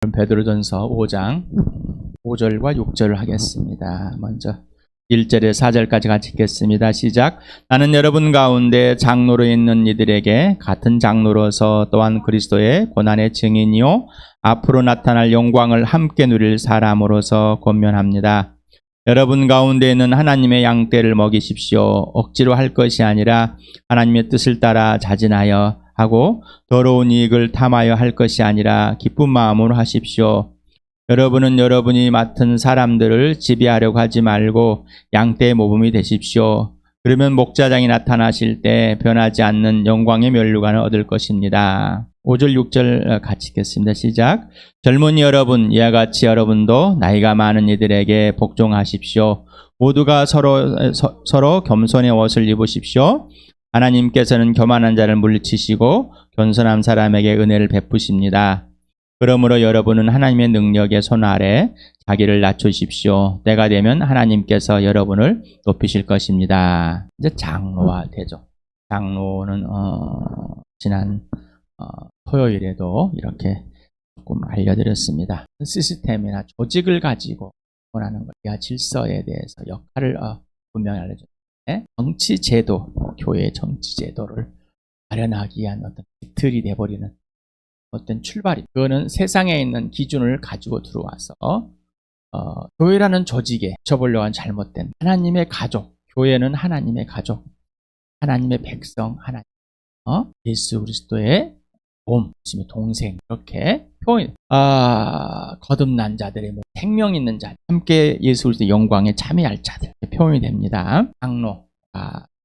그럼 베드로전서 5장 5절과 6절을 하겠습니다. 먼저 1절에 4절까지 같이 읽겠습니다. 시작. 나는 여러분 가운데 장로로 있는 이들에게 같은 장로로서 또한 그리스도의 고난의 증인이요 앞으로 나타날 영광을 함께 누릴 사람으로서 권면합니다. 여러분 가운데 있는 하나님의 양떼를 먹이십시오. 억지로 할 것이 아니라 하나님의 뜻을 따라 자진하여 하고 더러운 이익을 탐하여 할 것이 아니라 기쁜 마음으로 하십시오. 여러분은 여러분이 맡은 사람들을 지배하려고 하지 말고 양떼의 모범이 되십시오. 그러면 목자장이 나타나실 때 변하지 않는 영광의 면류관을 얻을 것입니다. 5절 6절 같이 읽겠습니다. 시작. 젊은이 여러분, 이와 같이 여러분도 나이가 많은 이들에게 복종하십시오. 모두가 서로 겸손의 옷을 입으십시오. 하나님께서는 교만한 자를 물리치시고 겸손한 사람에게 은혜를 베푸십니다. 그러므로 여러분은 하나님의 능력의 손 아래 자기를 낮추십시오. 때가 되면 하나님께서 여러분을 높이실 것입니다. 이제 장로와 되죠. 장로는 지난 토요일에도 이렇게 조금 알려드렸습니다. 시스템이나 조직을 가지고 원하는 것이야 질서에 대해서 역할을 분명히 알려줬는데 정치 제도, 교회의 정치 제도를 마련하기 위한 어떤 기틀이 돼버리는 어떤 출발이, 그거는 세상에 있는 기준을 가지고 들어와서 교회라는 조직에 붙여보려고 한 잘못된 하나님의 가족, 교회는 하나님의 가족, 하나님의 백성, 하나님, 예수 그리스도의 몸, 동생, 이렇게 표현. 거듭난 자들의 몸, 생명 있는 자, 함께 예수 그리스도의 영광에 참여할 자들, 표현이 됩니다. 장로,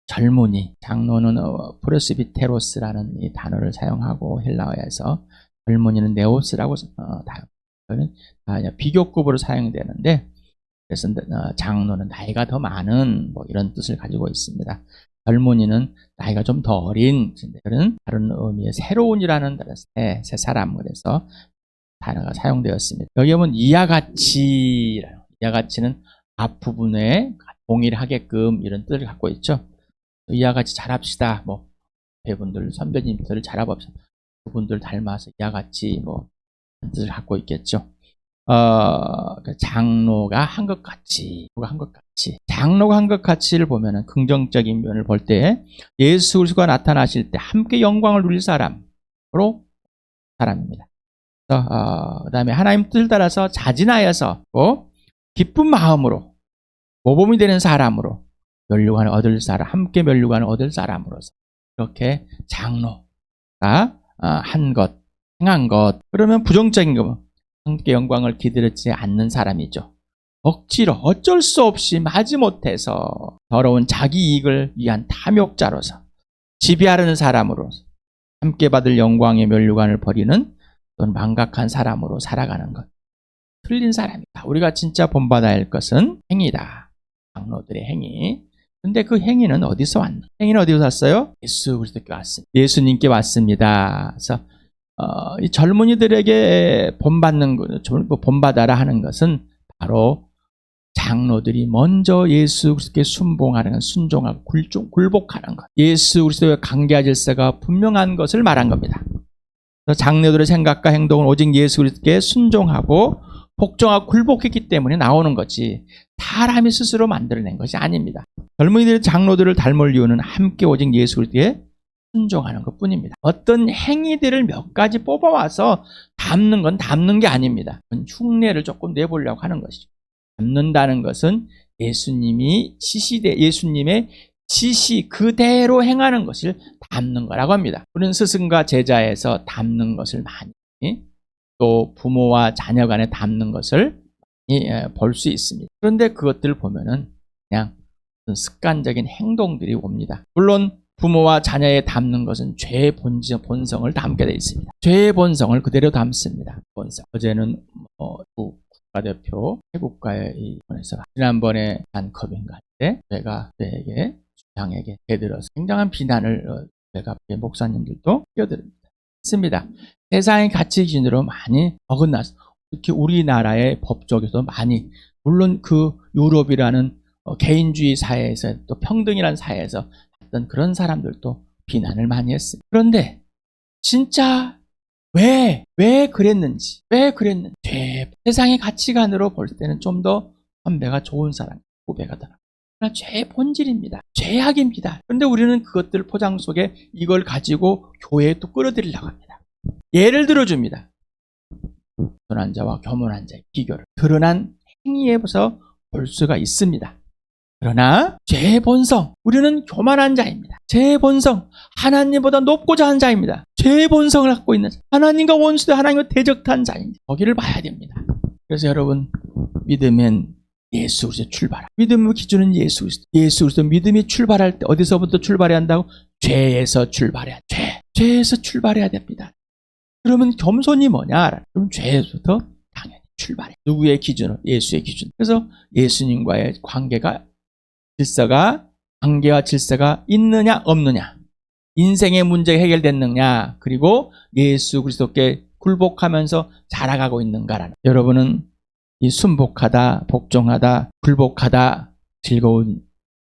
젊은이, 장로는 프레스비테로스라는 이 단어를 사용하고 헬라어에서 젊은이는 네오스라고 비교급으로 사용되는데, 그래서 장로는 나이가 더 많은 이런 뜻을 가지고 있습니다. 젊은이는 나이가 좀 더 어린, 그런 다른 의미의 새로운이라는 새 사람, 그래서 단어가 사용되었습니다. 여기 보면 이와 같이는 앞부분에 동일하게끔 이런 뜻을 갖고 있죠. 이와 같이 잘합시다. 배분들, 선배님들을 잘해봅시다. 그분들 닮아서 이와 같이 뜻을 갖고 있겠죠. 장로가 한 것 같이, 장로가 한 것 같이를 보면은 긍정적인 면을 볼 때 예수 그리스도가 나타나실 때 함께 영광을 누릴 사람으로 사람입니다. 그다음에 하나님 뜻을 따라서 자진하여서 기쁜 마음으로 모범이 되는 사람으로 면류관을 얻을 사람, 함께 면류관을 얻을 사람으로서 이렇게 장로가 한 것, 행한 것. 그러면 부정적인 거, 함께 영광을 기다리지 않는 사람이죠. 억지로 어쩔 수 없이 마지못해서 더러운 자기 이익을 위한 탐욕자로서 지배하려는 사람으로서 함께 받을 영광의 면류관을 버리는 또는 망각한 사람으로 살아가는 것, 틀린 사람이다. 우리가 진짜 본받아야 할 것은 행위다. 장로들의 행위. 근데 그 행위는 어디서 왔나? 행위는 어디서 왔어요? 예수 그리스도께 왔습니다. 예수님께 왔습니다. 그래서 이 젊은이들에게 본받아라 하는 것은 바로 장로들이 먼저 예수 그리스도께 순봉하는, 순종하고 굴복하는 것, 예수 그리스도의 관계 질서가 분명한 것을 말한 겁니다. 그래서 장로들의 생각과 행동은 오직 예수 그리스도께 순종하고 복종하고 굴복했기 때문에 나오는 거지 사람이 스스로 만들어낸 것이 아닙니다. 젊은이들의 장로들을 닮을 이유는 함께 오직 예수 그리스도에 순종하는 것뿐입니다. 어떤 행위들을 몇 가지 뽑아와서 담는 건 담는 게 아닙니다. 흉내를 조금 내보려고 하는 것이죠. 담는다는 것은 예수님의 지시 그대로 행하는 것을 담는 거라고 합니다. 우리는 스승과 제자에서 담는 것을 많이, 또 부모와 자녀 간에 담는 것을 볼 수 있습니다. 그런데 그것들을 보면은 그냥 습관적인 행동들이 옵니다. 물론 부모와 자녀에 담는 것은 죄의 본성을 담게 되어 있습니다. 죄의 본성을 그대로 담습니다. 본성. 어제는 국가대표 태국과의 이번에서 지난번에 단컵인가 할 때 제가 저에게 주장에게 대들어서 굉장한 비난을 제가 목사님들도 끼어들었습니다. 세상의 가치 기준으로 많이 어긋나서, 특히 우리나라의 법적에서 많이, 물론 그 유럽이라는 개인주의 사회에서 또 평등이라는 사회에서 어떤 그런 사람들도 비난을 많이 했습니다. 그런데 진짜 왜 그랬는지. 세상의 가치관으로 볼 때는 좀 더 선배가 좋은 사람, 후배가 더. 그러나 죄의 본질입니다. 죄악입니다. 그런데 우리는 그것들 포장 속에 이걸 가지고 교회에 또 끌어들이려고 합니다. 예를 들어줍니다. 겸손한 자와 교만한 자의 비교를 드러난 행위에서 볼 수가 있습니다. 그러나 죄의 본성, 우리는 교만한 자입니다. 죄의 본성, 하나님보다 높고자 하는 자입니다. 죄의 본성을 갖고 있는 자, 하나님과 원수되 하나님과 대적한 자입니다. 거기를 봐야 됩니다. 그래서 여러분, 믿으면 예수 그리스도 출발하. 믿음의 기준은 예수 그리스도. 예수 그리스도 믿음이 출발할 때 어디서부터 출발해야 한다고? 죄에서 출발해야 돼. 죄에서 출발해야 됩니다. 그러면 겸손이 뭐냐? 그럼 죄에서부터 당연히 출발해. 누구의 기준은? 예수의 기준. 그래서 예수님과의 관계와 질서가 있느냐 없느냐, 인생의 문제가 해결됐느냐, 그리고 예수 그리스도께 굴복하면서 자라가고 있는가라는. 여러분은 이 순복하다, 복종하다, 굴복하다 즐거운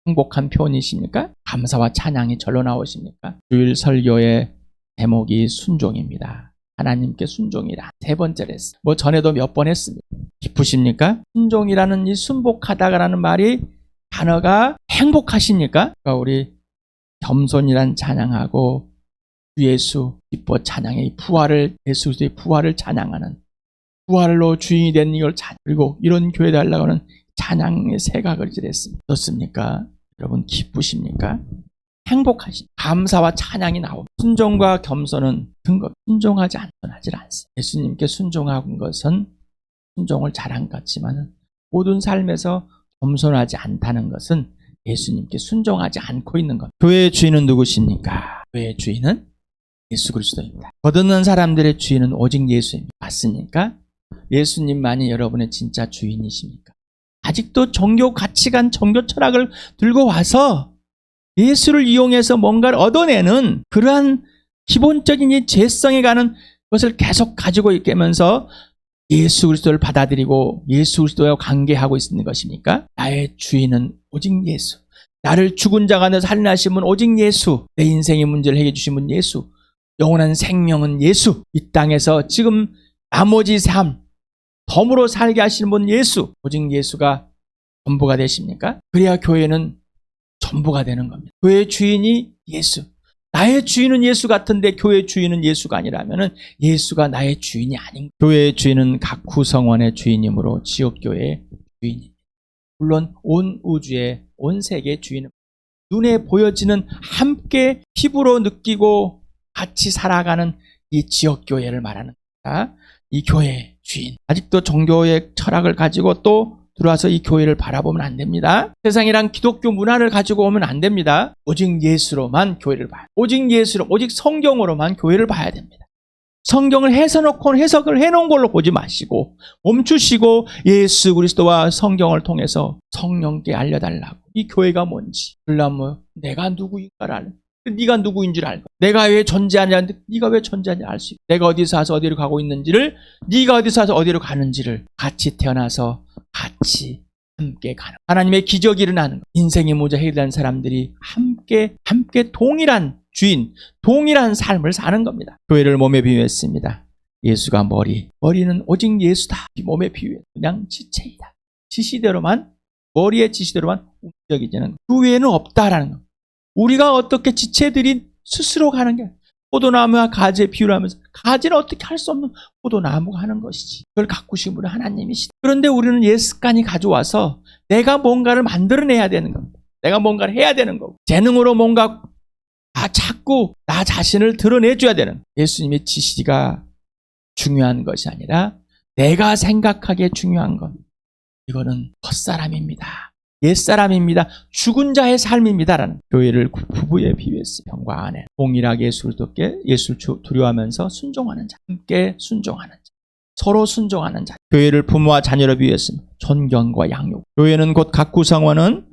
행복한 표현이십니까? 감사와 찬양이 절로 나오십니까? 주일 설교의 제목이 순종입니다. 하나님께 순종이라. 세 번째로 했어요. 전에도 몇 번 했습니다. 기쁘십니까? 순종이라는 이 순복하다라는 말이 단어가 행복하십니까? 그러니까 우리 겸손이란 찬양하고 주 예수 기뻐 찬양의 부활을, 예수 그리스도의 부활을 찬양하는, 부활로 주인이 된 이걸 찬양, 그리고 이런 교회 달라고 하는 찬양의 새각을 지냈습니다. 어떻습니까? 여러분 기쁘십니까? 행복하십니까? 감사와 찬양이 나옵니다. 순종과 겸손은 근거, 순종하지 않습니다. 예수님께 순종한 것은 순종을 잘한 것 같지만 모든 삶에서 겸손하지 않다는 것은 예수님께 순종하지 않고 있는 것. 교회의 주인은 누구십니까? 교회의 주인은 예수 그리스도입니다. 거듭난 사람들의 주인은 오직 예수입니다. 맞습니까? 예수님만이 여러분의 진짜 주인이십니까? 아직도 종교 가치관, 종교 철학을 들고 와서 예수를 이용해서 뭔가를 얻어내는 그러한 기본적인 이 죄성에 가는 것을 계속 가지고 있면서 예수 그리스도를 받아들이고 예수 그리스도와 관계하고 있는 것입니까? 나의 주인은 오직 예수. 나를 죽은 자 가운데 살인하신 분 오직 예수. 내 인생의 문제를 해결해 주신 분 예수. 영원한 생명은 예수. 이 땅에서 지금 나머지 삶 덤으로 살게 하시는 분 예수. 오직 예수가 전부가 되십니까? 그래야 교회는 전부가 되는 겁니다. 교회의 주인이 예수. 나의 주인은 예수 같은데 교회의 주인은 예수가 아니라면 예수가 나의 주인이 아닌 거예요. 교회의 주인은 각 구성원의 주인이므로 지옥교회의 주인입니다. 물론 온 우주의, 온 세계의 주인은 눈에 보여지는, 함께 피부로 느끼고 같이 살아가는 이 지옥교회를 말하는 겁니다. 이 교회의 주인. 아직도 종교의 철학을 가지고 또 들어와서 이 교회를 바라보면 안 됩니다. 세상이랑 기독교 문화를 가지고 오면 안 됩니다. 오직 예수로만 교회를 봐요. 오직 예수로, 오직 성경으로만 교회를 봐야 됩니다. 성경을 해석을 해놓은 걸로 보지 마시고 멈추시고 예수 그리스도와 성경을 통해서 성령께 알려달라고. 이 교회가 뭔지, 그러려면 내가 누구인가를 알고, 네가 누구인 줄 알고, 내가 왜 존재하는지, 네가 왜 존재하는지 알 수 있고, 내가 어디서 와서 어디로 가고 있는지를, 네가 어디서 와서 어디로 가는지를, 같이 태어나서 같이 함께 가는, 하나님의 기적이 일어나는 것. 인생의 문제 해결하는 사람들이 함께 동일한 주인, 동일한 삶을 사는 겁니다. 교회를 몸에 비유했습니다. 예수가 머리는 오직 예수다. 몸에 비유해. 그냥 지체이다. 머리의 지시대로만 움직이지는 그 외에는 없다라는 것. 우리가 어떻게 지체들이 스스로 가는 게, 포도나무와 가지에 비유를 하면서 가지는 어떻게 할 수 없는 포도나무가 하는 것이지, 그걸 가꾸신 분은 하나님이시다. 그런데 우리는 옛 습관이 가져와서 내가 뭔가를 만들어내야 되는 겁니다. 내가 뭔가를 해야 되는 거고, 재능으로 뭔가 자꾸 나 자신을 드러내줘야 되는, 예수님의 지시가 중요한 것이 아니라 내가 생각하기에 중요한 것, 이거는 헛사람입니다. 옛사람입니다. 죽은 자의 삶입니다라는. 교회를 부부에 비유했어요. 형과 아내 동일하게 예수를 두려워하면서 순종하는 자, 함께 순종하는 자, 서로 순종하는 자. 교회를 부모와 자녀로 비유했습니다. 존경과 양육. 교회는 곧 각 구성원은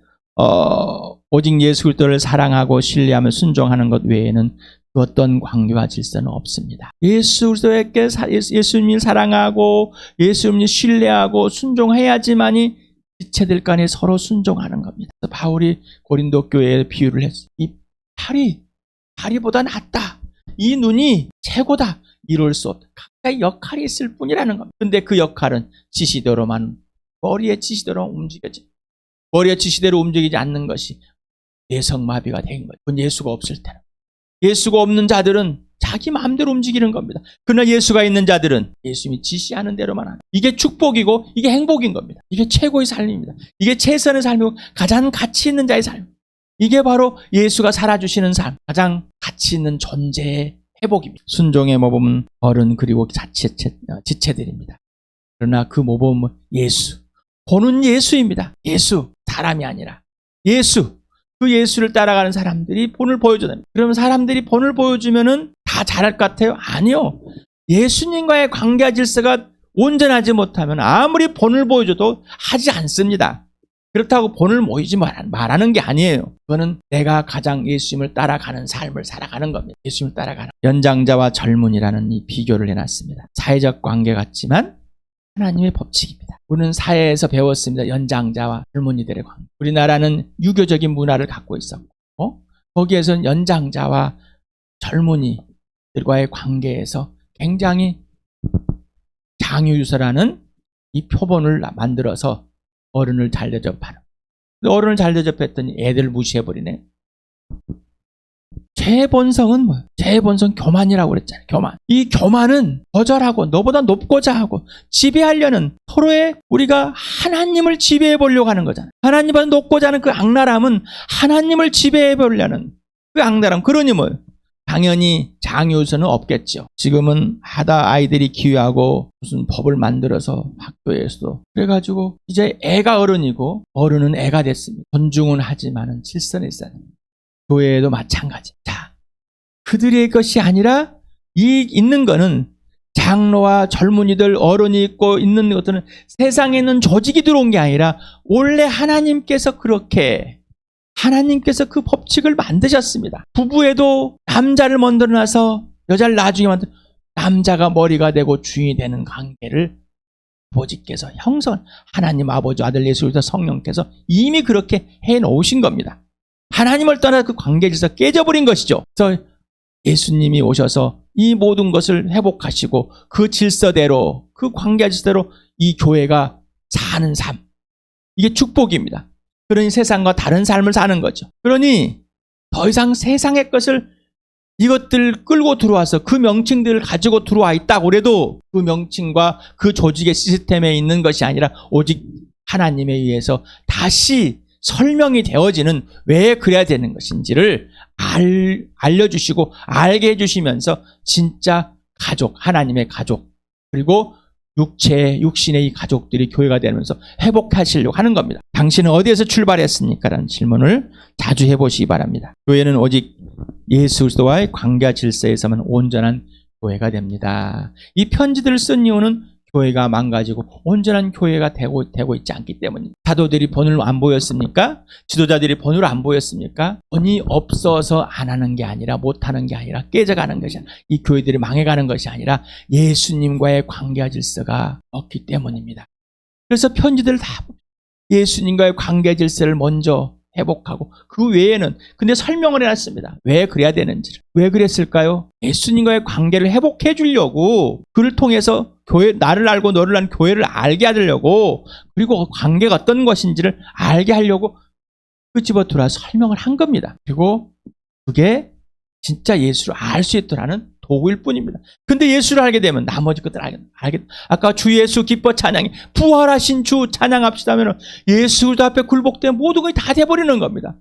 오직 예수 그리스도를 사랑하고 신뢰하며 순종하는 것 외에는 그 어떤 관계와 질서는 없습니다. 예수 그리스도에게 예수님을 사랑하고 예수님을 신뢰하고 순종해야지만이 지체들 간에 서로 순종하는 겁니다. 바울이 고린도 교회에 비유를 했어요. 이 다리보다 낫다. 이 눈이 최고다. 이룰 수 없다. 각자의 역할이 있을 뿐이라는 겁니다. 근데 그 역할은 지시대로만, 머리의 지시대로 움직여지. 머리의 지시대로 움직이지 않는 것이 내성마비가 된 거예요. 그건 예수가 없을 때는. 예수가 없는 자들은 자기 마음대로 움직이는 겁니다. 그러나 예수가 있는 자들은 예수님이 지시하는 대로만 하는. 이게 축복이고 이게 행복인 겁니다. 이게 최고의 삶입니다. 이게 최선의 삶이고 가장 가치 있는 자의 삶. 이게 바로 예수가 살아주시는 삶, 가장 가치 있는 존재의 회복입니다. 순종의 모범은 어른 그리고 지체들입니다. 그러나 그 모범은 예수, 본은 예수입니다. 예수, 사람이 아니라 예수. 그 예수를 따라가는 사람들이 본을 보여줘야 됩니다. 그러면 사람들이 본을 보여주면은 다 잘할 것 같아요? 아니요. 예수님과의 관계 질서가 온전하지 못하면 아무리 본을 보여줘도 하지 않습니다. 그렇다고 본을 모이지 말하는 게 아니에요. 그거는 내가 가장 예수님을 따라가는 삶을 살아가는 겁니다. 예수님을 따라가는. 연장자와 젊은이라는 이 비교를 해놨습니다. 사회적 관계 같지만 하나님의 법칙입니다. 우리는 사회에서 배웠습니다. 연장자와 젊은이들의 관계. 우리나라는 유교적인 문화를 갖고 있었고 거기에서는 연장자와 젊은이들과의 관계에서 굉장히 장유유서라는 이 표본을 만들어서 어른을 잘 대접하는. 어른을 잘 대접했더니 애들 무시해버리네. 제 본성은 뭐예요? 제 본성 교만이라고 그랬잖아요. 교만. 이 교만은 거절하고 너보다 높고자 하고 지배하려는, 서로의 우리가 하나님을 지배해 보려고 하는 거잖아요. 하나님보다 높고자 하는 그 악랄함은 하나님을 지배해 보려는 그 악랄함. 그러니 뭐예요? 당연히 장유서는 없겠죠. 지금은 하다 아이들이 기회하고 무슨 법을 만들어서 학교에서도. 그래가지고 이제 애가 어른이고 어른은 애가 됐습니다. 존중은 하지만은 질서는 있어야 됩니다. 교회에도 마찬가지. 자, 그들의 것이 아니라 이 있는 거는 장로와 젊은이들, 어른이 있고 있는 것들은 세상에 있는 조직이 들어온 게 아니라 원래 하나님께서 그 법칙을 만드셨습니다. 부부에도 남자를 먼저 낳아서 여자를 나중에 만들, 남자가 머리가 되고 주인이 되는 관계를 아버지께서 형성, 하나님 아버지, 아들 예수 그리스도 성령께서 이미 그렇게 해놓으신 겁니다. 하나님을 떠나 그 관계 질서 깨져버린 것이죠. 그래서 예수님이 오셔서 이 모든 것을 회복하시고 그 질서대로, 그 관계 질서대로 이 교회가 사는 삶. 이게 축복입니다. 그러니 세상과 다른 삶을 사는 거죠. 그러니 더 이상 세상의 것을 이것들 끌고 들어와서 그 명칭들을 가지고 들어와 있다고 해도 그 명칭과 그 조직의 시스템에 있는 것이 아니라 오직 하나님에 의해서 다시 설명이 되어지는 왜 그래야 되는 것인지를 알려주시고 알게 해주시면서 진짜 가족, 하나님의 가족, 그리고 육신의 이 가족들이 교회가 되면서 회복하시려고 하는 겁니다. 당신은 어디에서 출발했습니까? 라는 질문을 자주 해보시기 바랍니다. 교회는 오직 예수 그리스도와의 관계 질서에서만 온전한 교회가 됩니다. 이 편지들을 쓴 이유는 교회가 망가지고 온전한 교회가 되고 있지 않기 때문입니다. 사도들이 본을 안 보였습니까? 지도자들이 본을 안 보였습니까? 본이 없어서 안 하는 게 아니라 못하는 게 아니라 깨져가는 것이 아니라 이 교회들이 망해가는 것이 아니라 예수님과의 관계 질서가 없기 때문입니다. 그래서 편지들을 다 예수님과의 관계 질서를 먼저 회복하고 그 외에는 근데 설명을 해놨습니다. 왜 그래야 되는지를. 왜 그랬을까요? 예수님과의 관계를 회복해 주려고, 그를 통해서 교회, 나를 알고 너를 아는 교회를 알게 하려고, 그리고 관계가 어떤 것인지를 알게 하려고 끄집어 들어 설명을 한 겁니다. 그리고 그게 진짜 예수를 알 수 있더라는 도구일 뿐입니다. 근데 예수를 알게 되면 나머지 것들 알게. 아까 주 예수 기뻐 찬양이, 부활하신 주 찬양합시다 하면 예수 앞에 굴복되면 모든 것이 다 돼버리는 겁니다.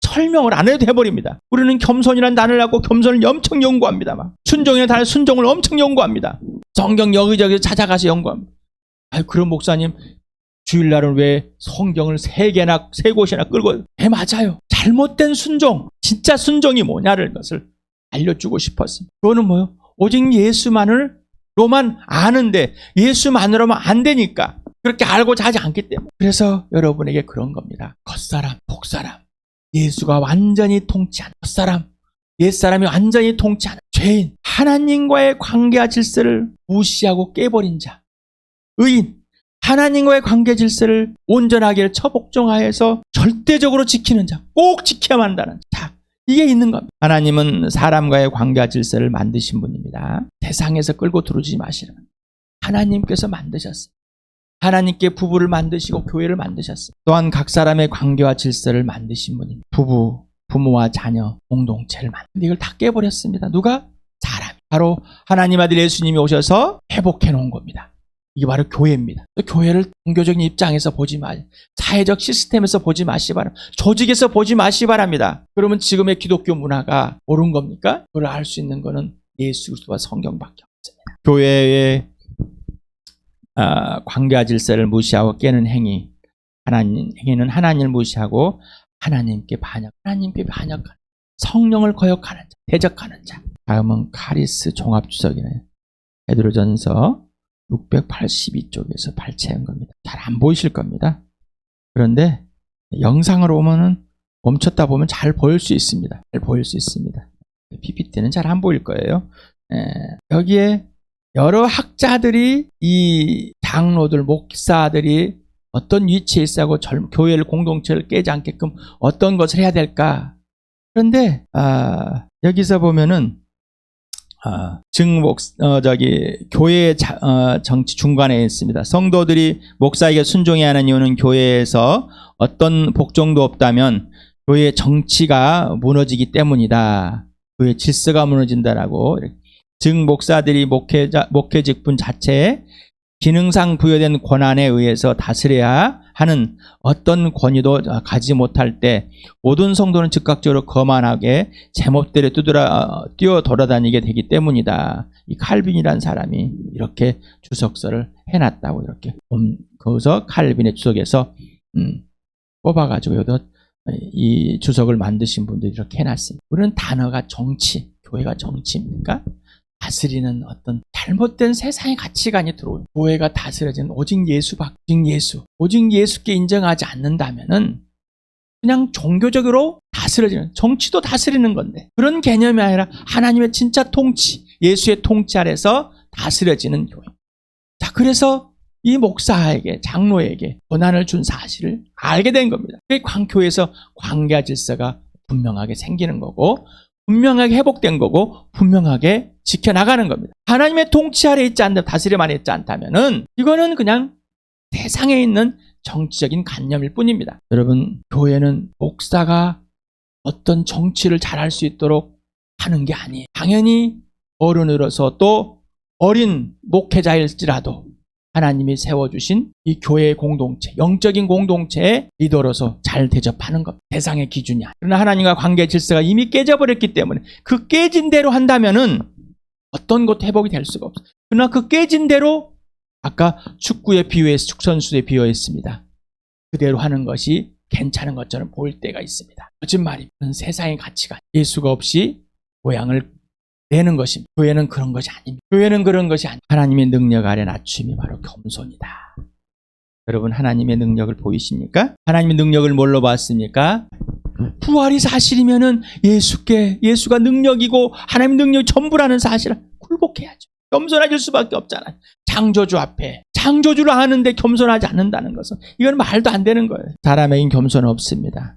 설명을 안 해도 돼버립니다. 우리는 겸손이라는 단어를 하고 겸손을 엄청 연구합니다. 막. 순종이라는 단어, 순종을 엄청 연구합니다. 성경 여기저기 찾아가서 연구합니다. 아유, 그런 목사님 주일날은 왜 성경을 세 곳이나 끌고. 맞아요. 잘못된 순종, 진짜 순종이 뭐냐를 것을 알려주고 싶었습니다. 그거는 뭐요? 오직 예수만으로만 아는데 예수만으로만 안 되니까 그렇게 알고 자지 않기 때문에. 그래서 여러분에게 그런 겁니다. 겉사람, 복사람, 예수가 완전히 통치하는 겉사람, 옛사람이 완전히 통치하는 죄인, 하나님과의 관계 질서를 무시하고 깨버린 자, 의인, 하나님과의 관계 질서를 온전하게 처복종하여서 절대적으로 지키는 자, 꼭 지켜야만 한다는 자. 이게 있는 겁니다. 하나님은 사람과의 관계와 질서를 만드신 분입니다. 세상에서 끌고 들어오지 마시라. 하나님께서 만드셨어요. 하나님께 부부를 만드시고 교회를 만드셨어요. 또한 각 사람의 관계와 질서를 만드신 분입니다. 부모와 자녀, 공동체를 만드는데 이걸 다 깨버렸습니다. 누가? 사람이. 바로 하나님 아들 예수님이 오셔서 회복해 놓은 겁니다. 이게 바로 교회입니다. 교회를 종교적인 입장에서 보지 마세요. 사회적 시스템에서 보지 마시 바랍니다. 조직에서 보지 마시 바랍니다. 그러면 지금의 기독교 문화가 옳은 겁니까? 그걸 알 수 있는 것은 예수 그리스도와 성경밖에 없습니다. 교회의 관계와 질서를 무시하고 깨는 행위는 하나님을 무시하고 하나님께 반역하는 성령을 거역하는 자, 대적하는 자. 다음은 카리스 종합주석이네요. 베드로전서 682쪽에서 발췌한 겁니다. 잘 안 보이실 겁니다. 그런데 영상으로 오면은 멈췄다 보면 잘 보일 수 있습니다. 잘 보일 수 있습니다. PPT는 잘 안 보일 거예요. 여기에 여러 학자들이 이 장로들, 목사들이 어떤 위치에 있어고 교회를 공동체를 깨지 않게끔 어떤 것을 해야 될까? 그런데 여기서 보면은 교회의 정치 중간에 있습니다. 성도들이 목사에게 순종해야 하는 이유는 교회에서 어떤 복종도 없다면 교회의 정치가 무너지기 때문이다. 교회의 질서가 무너진다라고. 즉 목사들이 목회 직분 자체에 기능상 부여된 권한에 의해서 다스려야 하는 어떤 권위도 가지 못할 때 모든 성도는 즉각적으로 거만하게 제멋대로 뛰어 돌아다니게 되기 때문이다. 이 칼빈이라는 사람이 이렇게 주석서를 해놨다고 이렇게 거기서 칼빈의 주석에서 뽑아가지고 여기다 이 주석을 만드신 분들이 이렇게 해놨습니다. 우리는 단어가 정치, 교회가 정치입니까? 다스리는 어떤 잘못된 세상의 가치관이 들어오는 교회가 다스려지는 오직 오직 예수께 인정하지 않는다면은 그냥 종교적으로 다스려지는 정치도 다스리는 건데 그런 개념이 아니라 하나님의 진짜 통치, 예수의 통치 아래서 다스려지는 교회. 자, 그래서 이 목사에게 장로에게 권한을 준 사실을 알게 된 겁니다. 교회에서 관계와 질서가 분명하게 생기는 거고 분명하게 회복된 거고 분명하게 지켜나가는 겁니다. 하나님의 통치 아래 있지 않다, 다스림 안에 있지 않다면은 이거는 그냥 세상에 있는 정치적인 관념일 뿐입니다. 여러분, 교회는 목사가 어떤 정치를 잘할 수 있도록 하는 게 아니에요. 당연히 어른으로서 또 어린 목회자일지라도 하나님이 세워주신 이 교회의 공동체, 영적인 공동체의 리더로서 잘 대접하는 것, 세상의 기준이 아니에요. 그러나 하나님과 관계 질서가 이미 깨져버렸기 때문에 그 깨진 대로 한다면은 어떤 것도 회복이 될 수가 없어요. 그러나 그 깨진 대로 아까 축구의 비유에서 축선수에 비유했습니다. 그대로 하는 것이 괜찮은 것처럼 보일 때가 있습니다. 거짓말입니다. 세상의 가치가 예수가 없이 모양을 내는 것입니다. 교회는 그런 것이 아닙니다. 교회는 그런 것이 아닙니다. 하나님의 능력 아래 낮춤이 바로 겸손이다. 여러분, 하나님의 능력을 보이십니까? 하나님의 능력을 뭘로 봤습니까? 부활이 사실이면은 예수가 능력이고 하나님의 능력이 전부라는 사실을 굴복해야죠. 겸손해질 수밖에 없잖아요. 창조주 앞에 창조주를 아는데 겸손하지 않는다는 것은 이건 말도 안 되는 거예요. 사람에겐 겸손은 없습니다.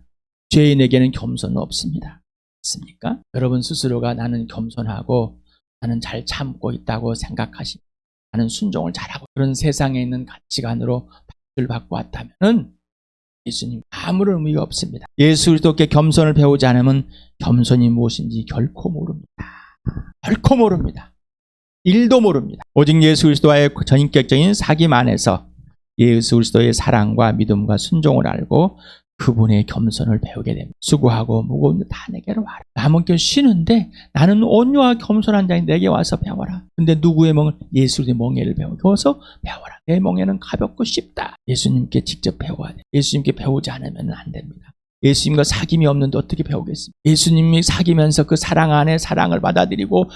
죄인에게는 겸손은 없습니다. 맞습니까? 여러분 스스로가 나는 겸손하고 나는 잘 참고 있다고 생각하시고 나는 순종을 잘하고 그런 세상에 있는 가치관으로 박수를 받고 왔다면 예수님 아무런 의미가 없습니다. 예수 그리스도께 겸손을 배우지 않으면 겸손이 무엇인지 결코 모릅니다. 결코 모릅니다. 1도 모릅니다. 오직 예수 그리스도와의 전인격적인 사귐 안에서 예수 그리스도의 사랑과 믿음과 순종을 알고 그분의 겸손을 배우게 됩니다. 수고하고 무거운 일 다 내게로 와라. 남은 쉬는데 나는 온유와 겸손한 자인 내게 와서 배워라. 근데 누구의 멍을? 예수의 멍에를 배워서 배워라. 내 멍에는 가볍고 쉽다. 예수님께 직접 배워야 돼. 예수님께 배우지 않으면 안 됩니다. 예수님과 사귐이 없는데 어떻게 배우겠습니까? 예수님이 사귀면서 그 사랑 안에 사랑을 받아들이고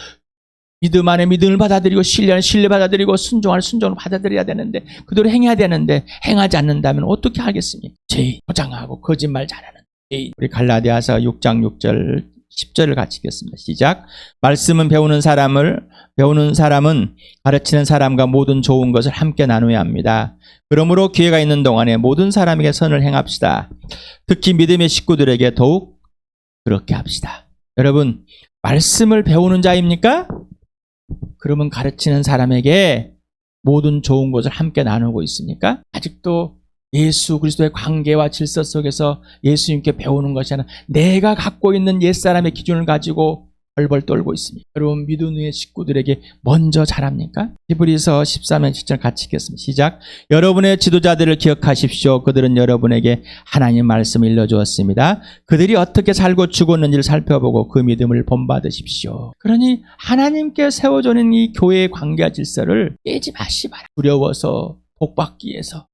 믿음 안에 믿음을 받아들이고 신뢰는 신뢰 받아들이고 순종을 받아들여야 되는데 그대로 행해야 되는데 행하지 않는다면 어떻게 하겠습니까? 죄 포장하고 거짓말 잘하는 죄. 우리 갈라디아서 6장 6절 10절을 같이 읽겠습니다. 시작. 말씀은 배우는 사람은 가르치는 사람과 모든 좋은 것을 함께 나누어야 합니다. 그러므로 기회가 있는 동안에 모든 사람에게 선을 행합시다. 특히 믿음의 식구들에게 더욱 그렇게 합시다. 여러분, 말씀을 배우는 자입니까? 그러면 가르치는 사람에게 모든 좋은 것을 함께 나누고 있습니까? 아직도 예수 그리스도의 관계와 질서 속에서 예수님께 배우는 것이 아니라 내가 갖고 있는 옛사람의 기준을 가지고 벌벌 떨고 있습니다. 여러분, 믿음의 식구들에게 먼저 잘합니까? 히브리서 13장 7절 같이 읽겠습니다. 시작. 여러분의 지도자들을 기억하십시오. 그들은 여러분에게 하나님 말씀을 일러주었습니다. 그들이 어떻게 살고 죽었는지를 살펴보고 그 믿음을 본받으십시오. 그러니 하나님께 세워주는 이 교회의 관계와 질서를 깨지 마시 바라. 두려워서 복받기 위해서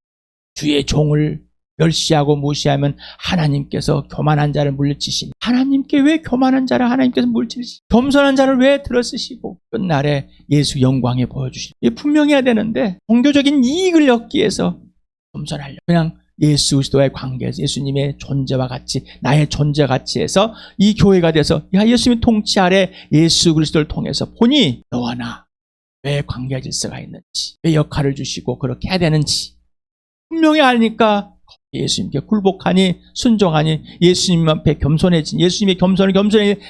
주의 종을 멸시하고 무시하면 하나님께서 교만한 자를 물리치시니, 하나님께 왜 교만한 자를 하나님께서 물리치시니, 겸손한 자를 왜 들어쓰시고 끝날에 예수 영광에 보여주시니, 이게 분명해야 되는데 종교적인 이익을 얻기 위해서 겸손하려 그냥 예수 그리스도의 관계에서 예수님의 존재와 같이 나의 존재와 같이 해서 이 교회가 돼서 예수님의 통치 아래 예수 그리스도를 통해서 보니 너와 나 왜 관계 질서가 있는지, 왜 역할을 주시고 그렇게 해야 되는지 분명히 아니까 예수님께 굴복하니 순종하니 예수님 앞에 겸손해진 예수님의 겸손해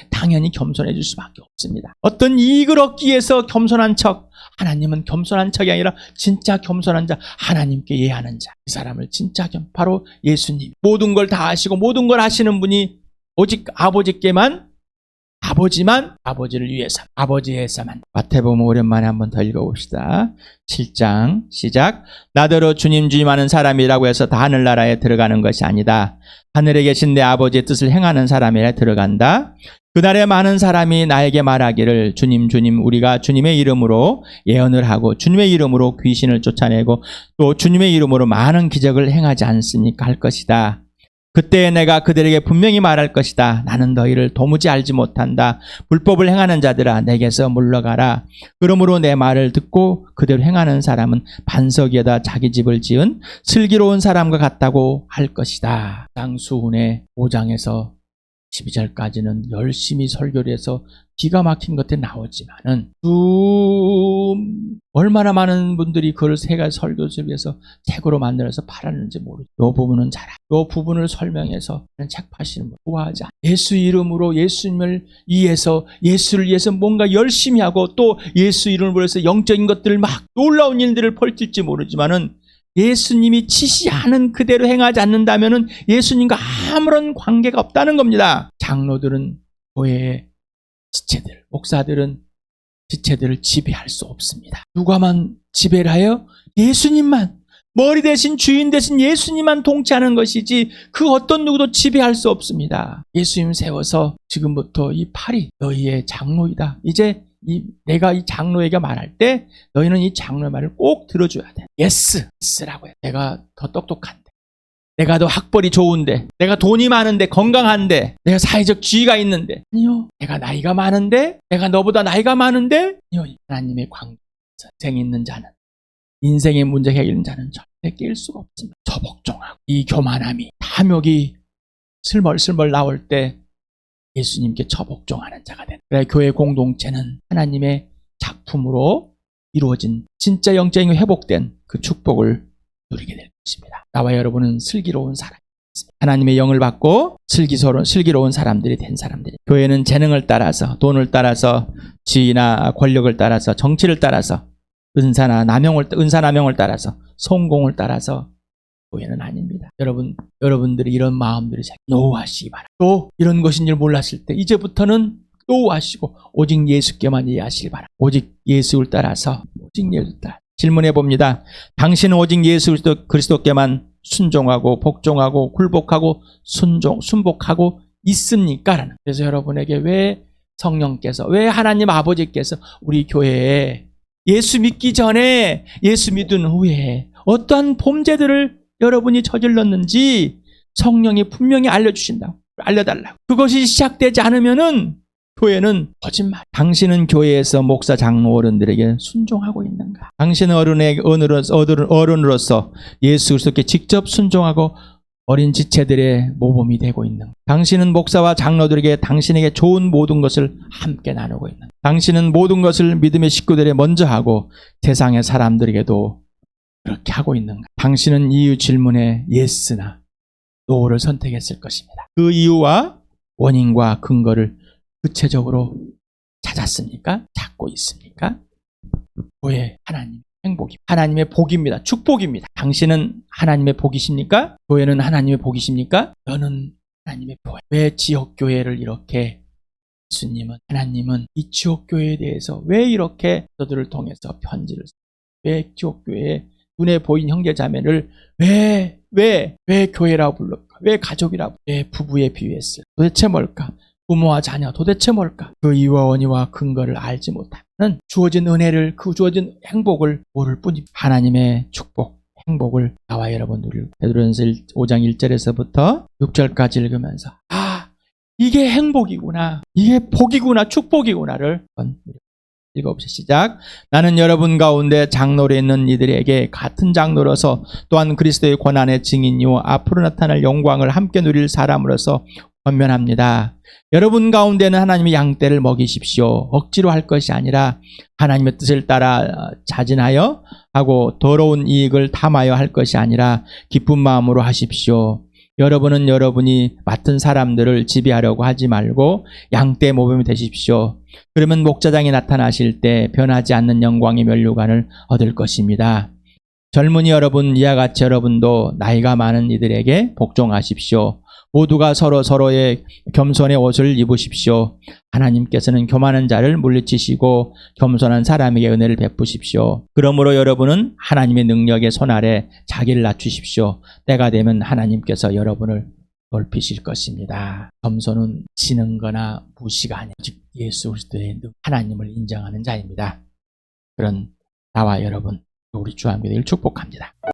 당연히 겸손해질 수밖에 없습니다. 어떤 이익을 얻기 위해서 겸손한 척, 하나님은 겸손한 척이 아니라 진짜 겸손한 자, 하나님께 예하는 자, 이 사람을 진짜 바로 예수님. 모든 걸 다 아시고 모든 걸 하시는 분이 오직 아버지께만, 아버지를 위해서, 아버지에서만. 마태복음 오랜만에 한번 더 읽어봅시다. 7장 시작. 나더러 주님 주님 하는 사람이라고 해서 다 하늘나라에 들어가는 것이 아니다. 하늘에 계신 내 아버지의 뜻을 행하는 사람이라 들어간다. 그날에 많은 사람이 나에게 말하기를 주님 주님 우리가 주님의 이름으로 예언을 하고 주님의 이름으로 귀신을 쫓아내고 또 주님의 이름으로 많은 기적을 행하지 않습니까? 할 것이다. 그때 내가 그들에게 분명히 말할 것이다. 나는 너희를 도무지 알지 못한다. 불법을 행하는 자들아 내게서 물러가라. 그러므로 내 말을 듣고 그대로 행하는 사람은 반석 위에다 자기 집을 지은 슬기로운 사람과 같다고 할 것이다. 장수훈의 5장에서 12절까지는 열심히 설교를 해서 기가 막힌 것들이 나오지만은 얼마나 많은 분들이 그걸 세 가지 설교를 위해서 책으로 만들어서 팔았는지 모르죠. 이 부분은 이 부분을 설명해서 책 파시는 분 좋아하지 않아요. 예수 이름으로 예수님을 위해서 예수를 위해서 뭔가 열심히 하고 또 예수 이름을 위해서 영적인 것들을 막 놀라운 일들을 펼칠지 모르지만은 예수님이 지시하는 그대로 행하지 않는다면은 예수님과 아무런 관계가 없다는 겁니다. 장로들은 교회의 지체들, 목사들은 지체들을 지배할 수 없습니다. 누가만 지배를 하여? 예수님만, 머리 대신 주인 대신 예수님만 통치하는 것이지 그 어떤 누구도 지배할 수 없습니다. 예수님 세워서 지금부터 이 팔이 너희의 장로이다. 이제 내가 이 장로에게 말할 때 너희는 이 장로의 말을 꼭 들어줘야 돼. 예스라고 해. 내가 더 똑똑한데, 내가 더 학벌이 좋은데, 내가 돈이 많은데, 건강한데, 내가 사회적 지위가 있는데, 아니요. 내가 나이가 많은데, 내가 너보다 나이가 많은데, 아니요. 하나님의 관계에서 인생 있는 자는, 인생의 문제 해결하는 자는 절대 깰 수가 없습니다. 저복종하고 이 교만함이, 탐욕이 슬멀슬멀 나올 때 예수님께 처복종하는 자가 되는. 그래 교회 공동체는 하나님의 작품으로 이루어진 진짜 영적인 회복된 그 축복을 누리게 될 것입니다. 나와 여러분은 슬기로운 사람입니다. 하나님의 영을 받고 슬기로운 사람들이 된 사람들이. 교회는 재능을 따라서, 돈을 따라서, 지위나 권력을 따라서, 정치를 따라서, 은사 남용을 따라서, 성공을 따라서 교회는 아닙니다. 여러분들이 이런 마음들이 노하시기 바랍니다. 또 이런 것인 줄 몰랐을 때 이제부터는 노하시고 오직 예수께만 이해하시기 바랍니다. 오직 예수를 따라서, 오직 예수를 따라. 질문해 봅니다. 당신은 오직 예수 그리스도께만 순종하고 복종하고 굴복하고 순복하고 있습니까? 그래서 여러분에게 왜 성령께서, 왜 하나님 아버지께서 우리 교회에 예수 믿기 전에, 예수 믿은 후에 어떠한 범죄들을 여러분이 저질렀는지 성령이 분명히 알려달라고. 그것이 시작되지 않으면은 교회는 거짓말. 당신은 교회에서 목사 장로 어른들에게 순종하고 있는가? 당신은 어른으로서 예수 그리스도께 직접 순종하고 어린 지체들의 모범이 되고 있는가? 당신은 목사와 장로들에게 당신에게 좋은 모든 것을 함께 나누고 있는가? 당신은 모든 것을 믿음의 식구들에 먼저 하고 세상의 사람들에게도 그렇게 하고 있는가? 당신은 이유 질문에 예스나 노를 선택했을 것입니다. 그 이유와 원인과 근거를 구체적으로 찾았습니까? 찾고 있습니까? 교회 하나님의 행복이 하나님의 복입니다. 축복입니다. 당신은 하나님의 복이십니까? 교회는 하나님의 복이십니까? 너는 하나님의 복. 왜 지역교회를 이렇게 예수님은 하나님은 이 지역교회에 대해서 왜 이렇게 저들을 통해서 편지를 왜 지역교회에 눈에 보인 형제자매를 왜 교회라고 불렀까? 왜 가족이라고? 왜 부부에 비유했어요? 도대체 뭘까? 부모와 자녀 도대체 뭘까? 그 이유와 원인과 근거를 알지 못하면 주어진 은혜를 그 주어진 행복을 모를 뿐입니다. 하나님의 축복, 행복을 나와 여러분들 베드로전서 5장 1절에서부터 6절까지 읽으면서 이게 행복이구나, 이게 복이구나, 축복이구나를 읽어봅시다. 시작. 나는 여러분 가운데 장로로 있는 이들에게 같은 장로로서 또한 그리스도의 권한의 증인이요 앞으로 나타날 영광을 함께 누릴 사람으로서 권면합니다. 여러분 가운데는 하나님의 양떼를 먹이십시오. 억지로 할 것이 아니라 하나님의 뜻을 따라 자진하여 하고 더러운 이익을 탐하여 할 것이 아니라 기쁜 마음으로 하십시오. 여러분은 여러분이 맡은 사람들을 지배하려고 하지 말고 양떼 모범이 되십시오. 그러면 목자장이 나타나실 때 변하지 않는 영광의 면류관을 얻을 것입니다. 젊은이 여러분, 이와 같이 여러분도 나이가 많은 이들에게 복종하십시오. 모두가 서로의 겸손의 옷을 입으십시오. 하나님께서는 교만한 자를 물리치시고 겸손한 사람에게 은혜를 베푸십시오. 그러므로 여러분은 하나님의 능력의 손아래 자기를 낮추십시오. 때가 되면 하나님께서 여러분을 높이실 것입니다. 겸손은 지는 거나 무시가 아니라 오직 예수 그리스도의 하나님을 인정하는 자입니다. 그런 나와 여러분, 우리 주 함께 되길 축복합니다.